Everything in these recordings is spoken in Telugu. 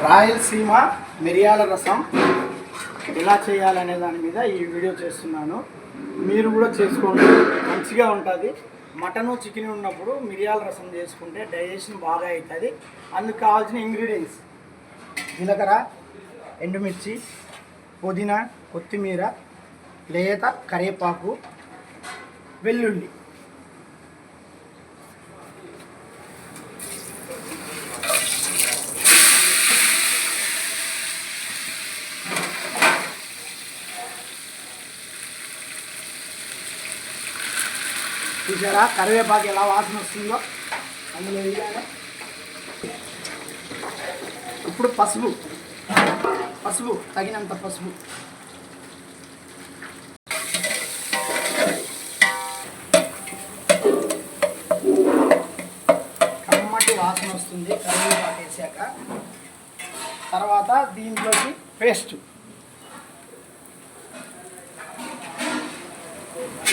రాయలసీమ మిరియాల రసం ఎలా చేయాలనే దాని మీద ఈ వీడియో చేస్తున్నాను. మీరు కూడా చేసుకోండి, మంచిగా ఉంటుంది. మటను చికెన్ ఉన్నప్పుడు మిరియాల రసం చేసుకుంటే డైజెషన్ బాగా అవుతుంది. అందుకు కావాల్సిన ఇంగ్రీడియంట్స్: జీలకర్ర, ఎండుమిర్చి, పుదీనా, కొత్తిమీర, లేత కరివేపాకు, వెల్లుల్లి. చూసారా కరివేపాకు ఎలా వాసన వస్తుందో అందులో వేయాలి. ఇప్పుడు పసుపు తగినంత పసుపు, కమ్మటి వాసన వస్తుంది కరివేపాకు వేసాక. తర్వాత దీంట్లోకి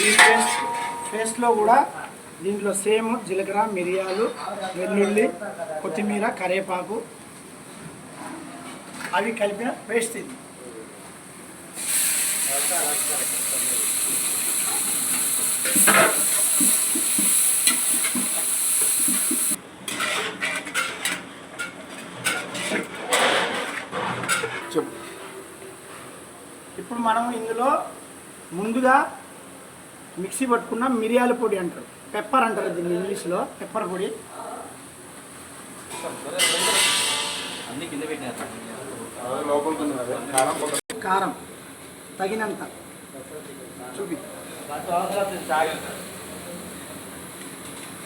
ఈ పేస్ట్లో కూడా దీంట్లో సేమ్ జీలకర్ర, మిరియాలు, వెల్లుల్లి, కొత్తిమీర, కరివేపాకు అవి కలిపిన పేస్ట్ ఇది. ఇప్పుడు మనం ఇందులో ముందుగా మిక్సీ పట్టుకున్న మిరియాల పొడి అంటారు, పెప్పర్ అంటారు దీన్ని ఇంగ్లీష్లో, పెప్పర్ పొడి. కారం తగినంత చూపి.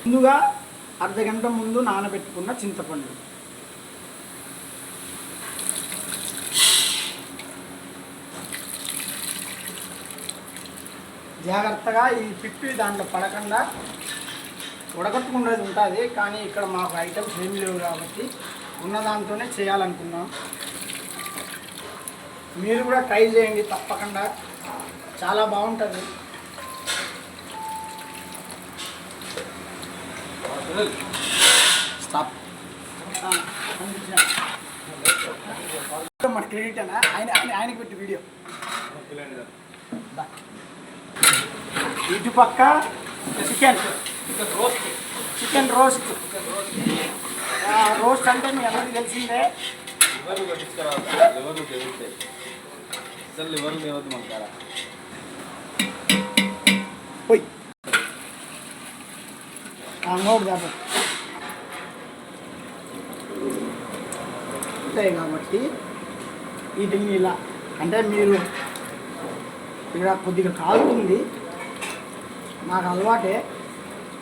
ముందుగా అర్ధగంట ముందు నానబెట్టుకున్న చింతపండు, జాగ్రత్తగా ఈ పిప్పి దాంట్లో పడకుండా ఉడకట్టుకునేది ఉంటుంది. కానీ ఇక్కడ మాకు ఐటమ్స్ ఏమి లేవు కాబట్టి ఉన్న దాంట్లోనే చేయాలనుకున్నాం. మీరు కూడా ట్రై చేయండి తప్పకుండా, చాలా బాగుంటుంది. స్టాప్. మన క్రెడిట్ అన్న ఆయనకి పెట్టి వీడియో. ఇటు పక్క చికెన్ రోస్ట్ అంటే మీ అందరికీ తెలిసిందే. పోయి ఉంటాయి కాబట్టి వీటిని ఇలా అంటే మీరు ఇక్కడ కొద్దిగా కాలుతుంది, నాకు అలవాటే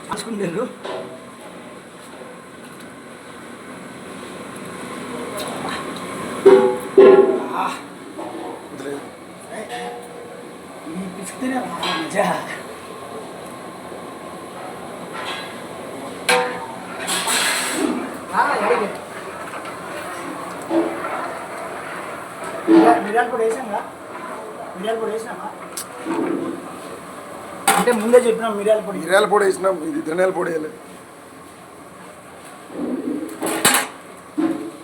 కాసుకుంటారు. ఈ పిసికితేనే మజా. మిరియాలు కూడా వేసామా అంటే ముందే చెప్పినాం. మిరియాల పొడి వేసినాం, ఇది ధనియాల పొడి వేయలేదు.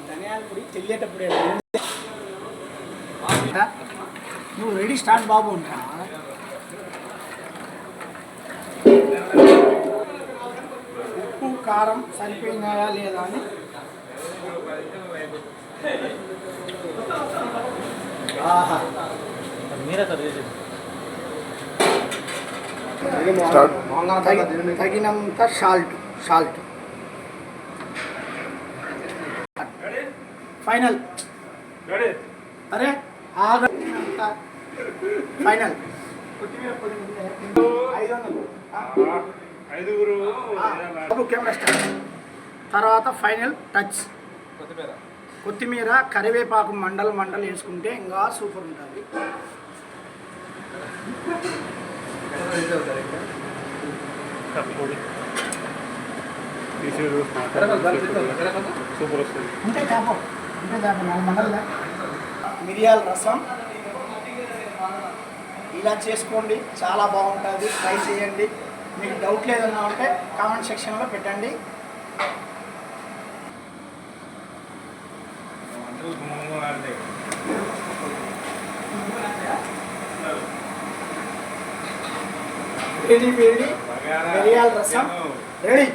ధనియాల పొడి తెల్లేటప్పుడు నువ్వు రెడీ స్టార్ట్ బాబు ఉంటా. ఉప్పు కారం సరిపోయినాయా లేదా అని తగినంత సాల్ట్. ఫైనల్ అరే ఆగంత ఫైనల్. Camera start. తర్వాత ఫైనల్ టచ్ కొత్తిమీర, కరివేపాకు మండలు వేసుకుంటే ఇంకా సూపర్ ఉంటుంది. మిరియాల రసం ఇలా చేసుకోండి, చాలా బాగుంటుంది. ట్రై చేయండి. మీకు డౌట్ లేదన్నా ఉంటే కామెంట్ సెక్షన్లో పెట్టండి. వేడి వేడి మిరియాల రసం రెడీ.